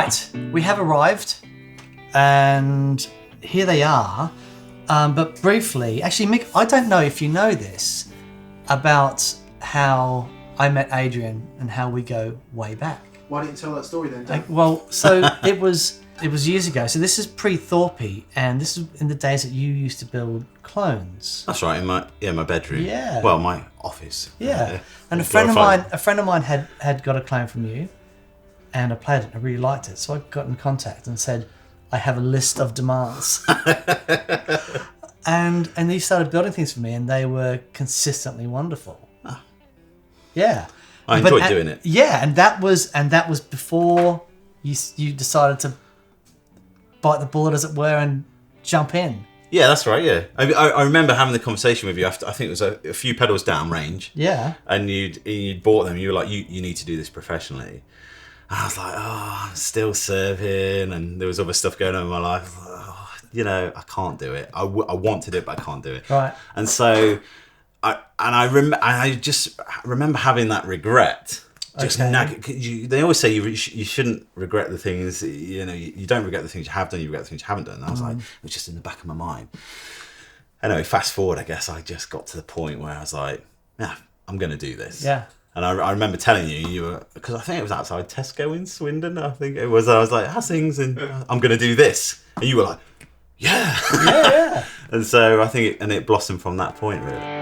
Right, we have arrived, and here they are. But briefly, actually, Mick, I don't know if you know this about how I met Adrian and how we go way back. Why didn't you tell that story then, Dan? So it was years ago. So this is pre-Thorpy, and this is in the days that you used to build clones. That's right, in my bedroom. Yeah. Well, my office. Yeah. And a friend of mine had got a clone from you, and I played it and I really liked it. So I got in contact and said, I have a list of demands. and he started building things for me, and they were consistently wonderful. Oh. Yeah. I enjoyed doing it. Yeah, and that was before you decided to bite the bullet, as it were, and jump in. Yeah, that's right. Yeah, I remember having the conversation with you after. I think it was a few pedals down range. Yeah, and you'd bought them. You were like, you need to do this professionally. And I was like, I'm still serving, and there was other stuff going on in my life. I can't do it. I want to do it, but I can't do it. Right. And so, I just remember having that regret. Just they always say you shouldn't regret the things, you don't regret the things you have done, you regret the things you haven't done. And I was like, it was just in the back of my mind. Anyway, fast forward, I guess I just got to the point where I was like, yeah, I'm going to do this. Yeah. And I remember telling you were, because I think it was outside Tesco in Swindon, I think it was. I was like, how's things? And I'm going to do this. And you were like, yeah. Yeah. And so I think it blossomed from that point, really.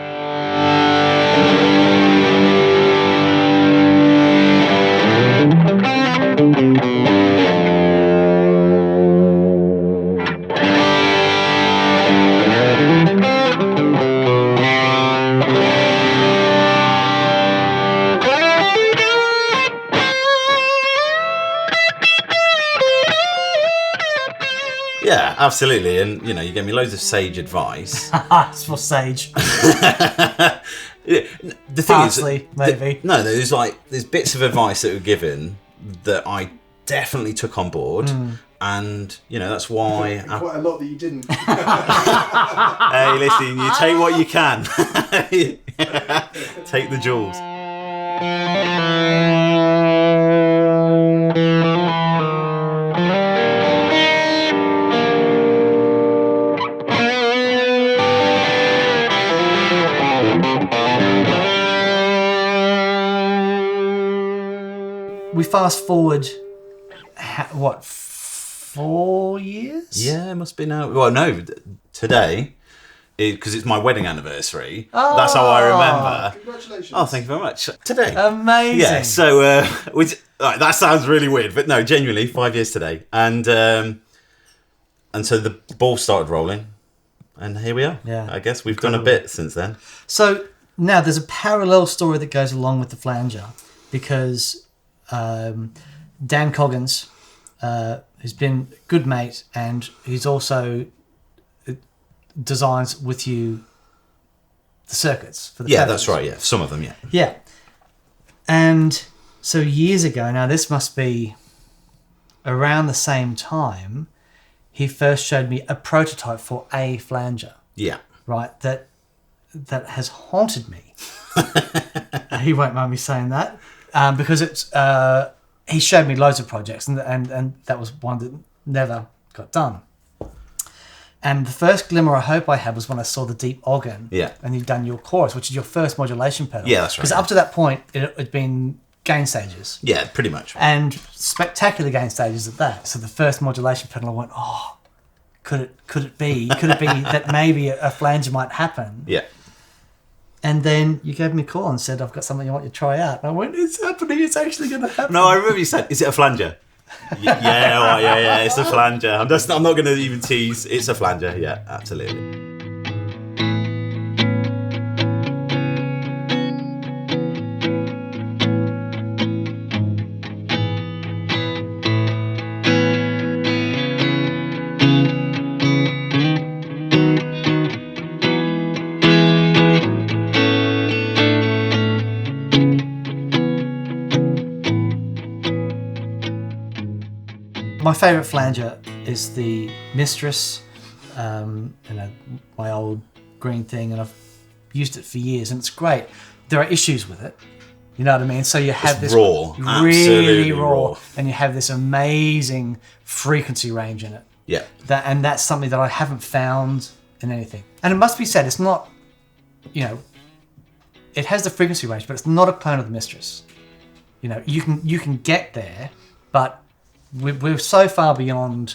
Yeah, absolutely. And, you gave me loads of sage advice. It's for sage. The thing Parsley, is, maybe. There's bits of advice that were given that I definitely took on board. And, that's why... Quite a lot that you didn't. Hey, listen, you take what you can. Take the jewels. We fast forward, 4 years? Yeah, it must be now. Well, no, today, because it's my wedding anniversary. Oh, that's how I remember. Congratulations. Oh, thank you very much. Today. Amazing. Yeah, so, that sounds really weird, but no, genuinely, 5 years today. And so the ball started rolling, and here we are. Yeah. I guess we've done a bit since then. So now there's a parallel story that goes along with the flanger, because Dan Coggins, who's been a good mate, and he's also designs with you the circuits for the pedals. That's right. Yeah, some of them. Yeah. And so years ago, now this must be around the same time, he first showed me a prototype for a flanger. Yeah. Right. That has haunted me. He won't mind me saying that. Because it's he showed me loads of projects, and that was one that never got done. And the first glimmer of hope I had was when I saw the deep organ. Yeah. And you'd done your chorus, which is your first modulation pedal. Yeah, that's right. Because up to that point, it had been gain stages. Yeah, pretty much. And spectacular gain stages at that. So the first modulation pedal, I went, could it be that maybe a flanger might happen? Yeah. And then you gave me a call and said, I've got something I want you to try out. And I went, it's happening. It's actually going to happen. No, I remember you said, is it a flanger? Yeah, it's a flanger. I'm not going to even tease. It's a flanger. Yeah, absolutely. My favourite flanger is the Mistress, my old green thing, and I've used it for years, and it's great. There are issues with it, You know what I mean? So you have It's this raw, really absolutely raw. and you have this amazing frequency range in it. Yeah. And that's something that I haven't found in anything. And it must be said, it's not, you know, it has the frequency range, but it's not a clone of the Mistress. You know, you can get there, but we're so far beyond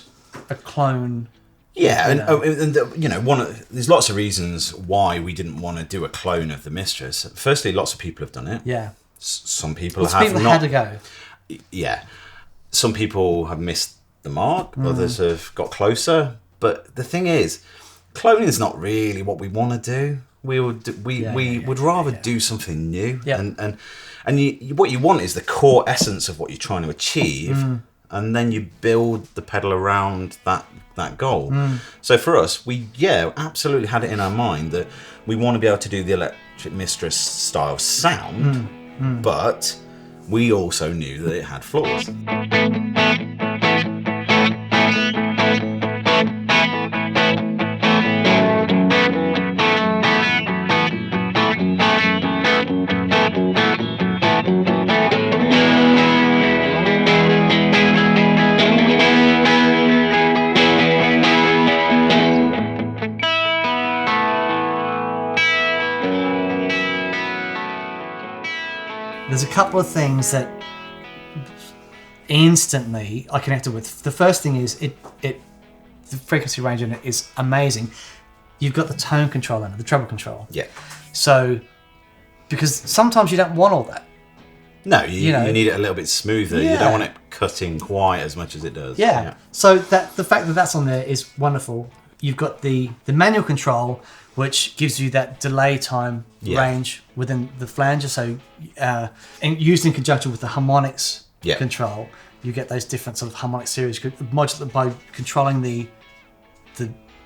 a clone. Yeah, and you know, there's lots of reasons why we didn't want to do a clone of the Mistress. Firstly, lots of people have done it. Yeah. Some people Lots have of people not. had to go. Yeah. Some people have missed the mark. Others have got closer. But the thing is, cloning is not really what we want to do. We would rather do something new. Yeah. And what you want is the core essence of what you're trying to achieve, and then you build the pedal around that goal. So for us, we absolutely had it in our mind that we want to be able to do the Electric Mistress style sound, but we also knew that it had flaws. There's a couple of things that instantly I connected with. The first thing is the frequency range in it is amazing. You've got the tone control in it, the treble control. Yeah. So, because sometimes you don't want all that. No, you need it a little bit smoother. Yeah. You don't want it cutting quite as much as it does. Yeah. So the fact that that's on there is wonderful. You've got the manual control, which gives you that delay time range within the flanger. So, and used in conjunction with the harmonics control, you get those different sort of harmonic series modulated by controlling the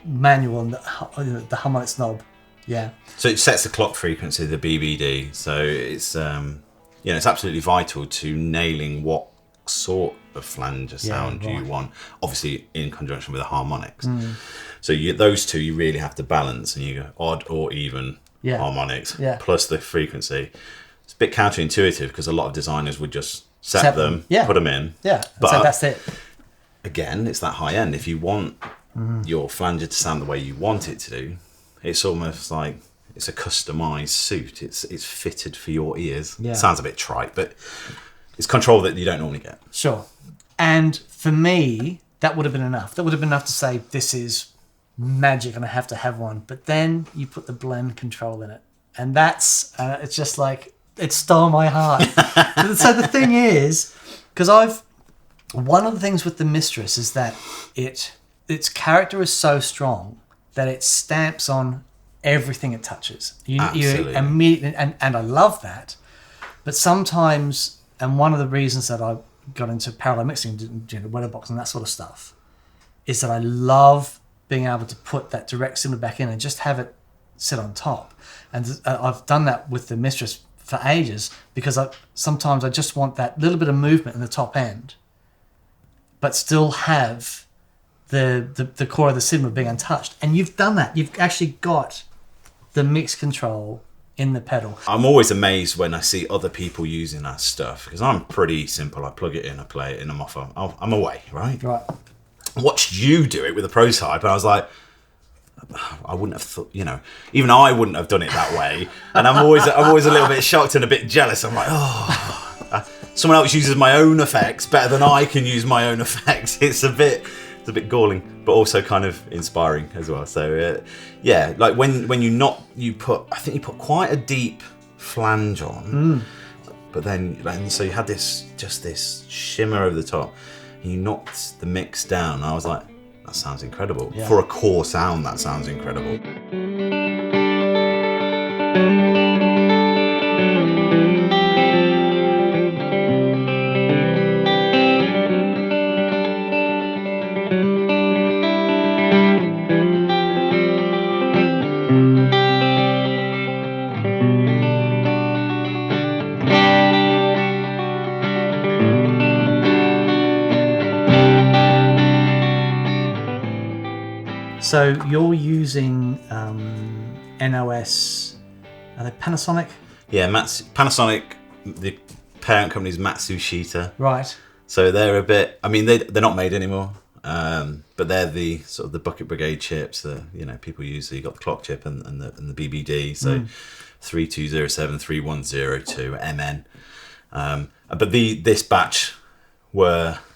manual and the harmonics knob. Yeah. So it sets the clock frequency, the BBD. So it's it's absolutely vital to nailing what sort of flanger sound you want. Obviously, in conjunction with the harmonics. So those two you really have to balance, and you go odd or even harmonics plus the frequency. It's a bit counterintuitive because a lot of designers would just set them, put them in. Yeah, but so that's it. Again, it's that high end. If you want your flanger to sound the way you want it to do, it's almost like it's a customized suit. It's fitted for your ears. Yeah. Sounds a bit trite, but it's control that you don't normally get. Sure. And for me, that would have been enough. That would have been enough to say, this is magic and I have to have one. But then you put the blend control in it. And that's, it's just like, it stole my heart. So the thing is, because one of the things with the Mistress is that its character is so strong that it stamps on everything it touches. You immediately, and I love that. But sometimes, and one of the reasons that I got into parallel mixing, Wetterbox and that sort of stuff, is that I love being able to put that direct cymbal back in and just have it sit on top. And I've done that with the Mistress for ages because sometimes I just want that little bit of movement in the top end, but still have the core of the cymbal being untouched. And you've done that. You've actually got the mix control in the pedal. I'm always amazed when I see other people using that stuff because I'm pretty simple. I plug it in, I play it, and I'm off. I'm away, right? Right. I watched you do it with a prototype, and I was like, I wouldn't have thought, even I wouldn't have done it that way. And I'm always a little bit shocked and a bit jealous. I'm like, someone else uses my own effects better than I can use my own effects. It's a bit galling, but also kind of inspiring as well. So like when you put quite a deep flange on, but then so you had this shimmer over the top, and you knocked the mix down. And I was like, that sounds incredible. Yeah. For a core sound, that sounds incredible. So you're using NOS, are they Panasonic? Yeah, Panasonic the parent company's Matsushita. Right. So they're a bit. I mean, they're not made anymore. But they're the sort of the bucket brigade chips that people use. So you got the clock chip and the BBD. So 3207, 3102 MN. But this batch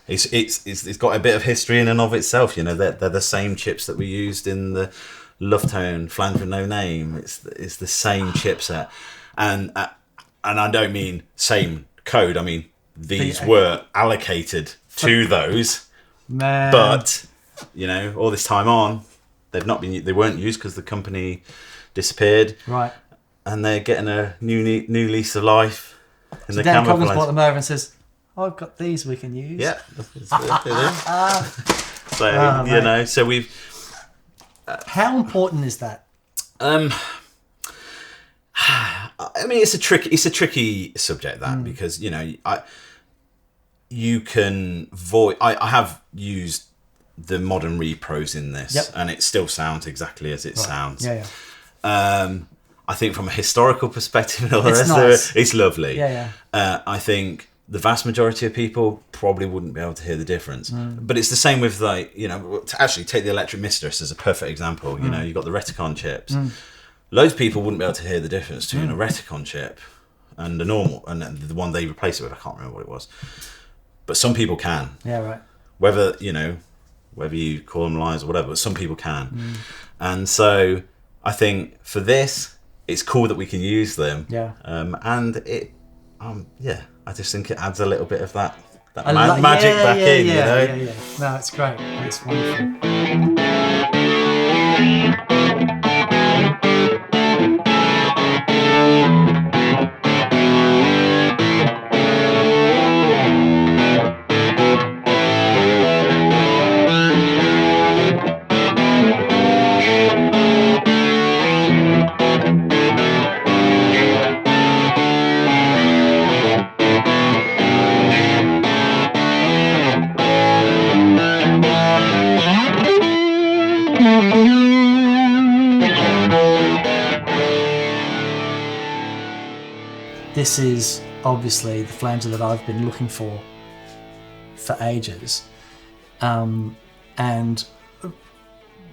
it's got a bit of history in and of itself. They're the same chips that we used in the Lufttone Flanger No Name. It's the same chipset, and I don't mean same code. I mean these were allocated to those. Man. But all this time on, they weren't used because the company disappeared. Right. And they're getting a new lease of life in the Dan Coggins camouflage. brought them over and says, I've got these we can use. Yeah. So so we've. How important is that? I mean, it's a tricky subject because you can void. I have used the modern repros in this, and it still sounds exactly as it sounds. Yeah. I think from a historical perspective and all the rest nice. of it, it's lovely. Yeah. I think the vast majority of people probably wouldn't be able to hear the difference. But it's the same with to actually take the electric Mistress as a perfect example. You've got the Reticon chips. Loads of people wouldn't be able to hear the difference between a Reticon chip and a normal, and the one they replaced it with. I can't remember what it was. But some people can. Yeah, right. Whether you call them lies or whatever, but some people can. And so I think for this, it's cool that we can use them. Yeah. And it, I just think it adds a little bit of that magic back in. Yeah. No, it's great. It's wonderful. This is obviously the flanger that I've been looking for ages. And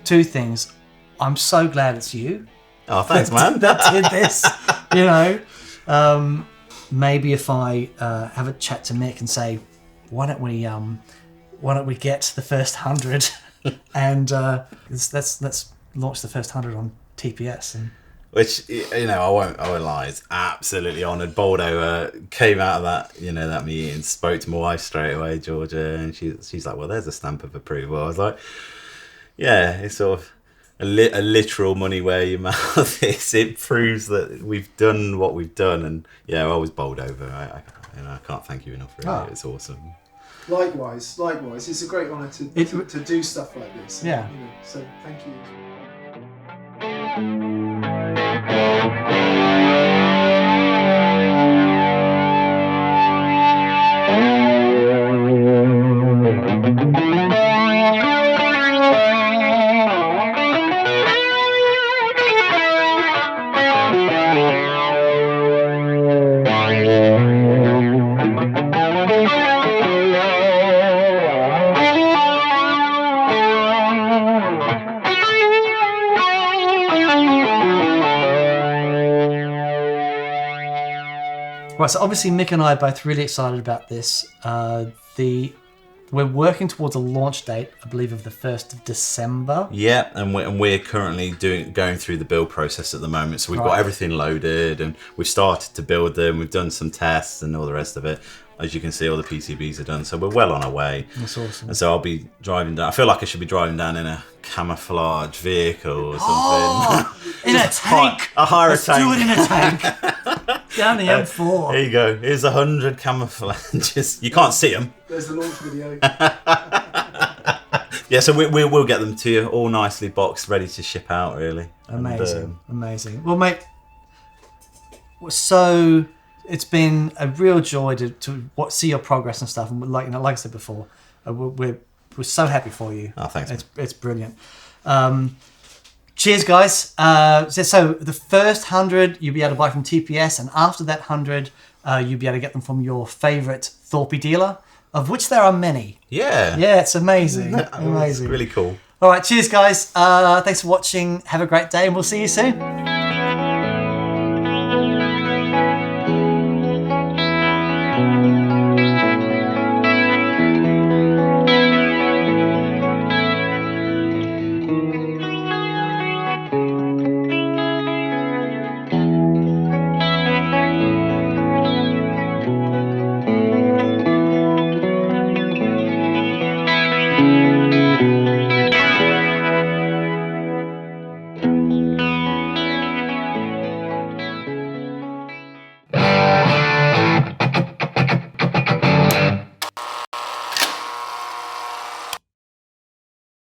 two things. I'm so glad it's you. Oh, thanks, man. That did this. Maybe if I have a chat to Mick and say, why don't we get the first 100 and let's launch the first 100 on TPS and. Which I won't lie, it's absolutely honoured. Boldo came out of that that meeting, spoke to my wife straight away, Georgia, and she's like, well, there's a stamp of approval. I was like, yeah, it's sort of a literal money where your mouth is. It proves that we've done what we've done, and I was bowled over. I can't thank you enough for it. It's awesome. Likewise, it's a great honour to do stuff like this. Yeah. So thank you. Right, so obviously Mick and I are both really excited about this. We're working towards a launch date, I believe, of the 1st of December. Yeah, and we're currently going through the build process at the moment. So we've got everything loaded, and we've started to build them. We've done some tests and all the rest of it. As you can see, all the PCBs are done, so we're well on our way. That's awesome. And so I'll be driving down. I feel like I should be driving down in a camouflage vehicle or something. In a tank. I'll hire a tank. Do it in a tank. Down the M4. Here you go. Here's 100 camouflages. You can't see them. There's the launch video. Yeah, so we'll get them to you all nicely boxed, ready to ship out. Really amazing, amazing. Well, mate, so it's been a real joy to see your progress and stuff. And like I said before, we're so happy for you. Oh, thanks. It's brilliant. Cheers, guys. So the first 100 you'll be able to buy from TPS, and after that 100, you'll be able to get them from your favourite Thorpy dealer, of which there are many. Yeah. Yeah, it's amazing. Amazing. It's really cool. All right, cheers, guys. Thanks for watching. Have a great day, and we'll see you soon.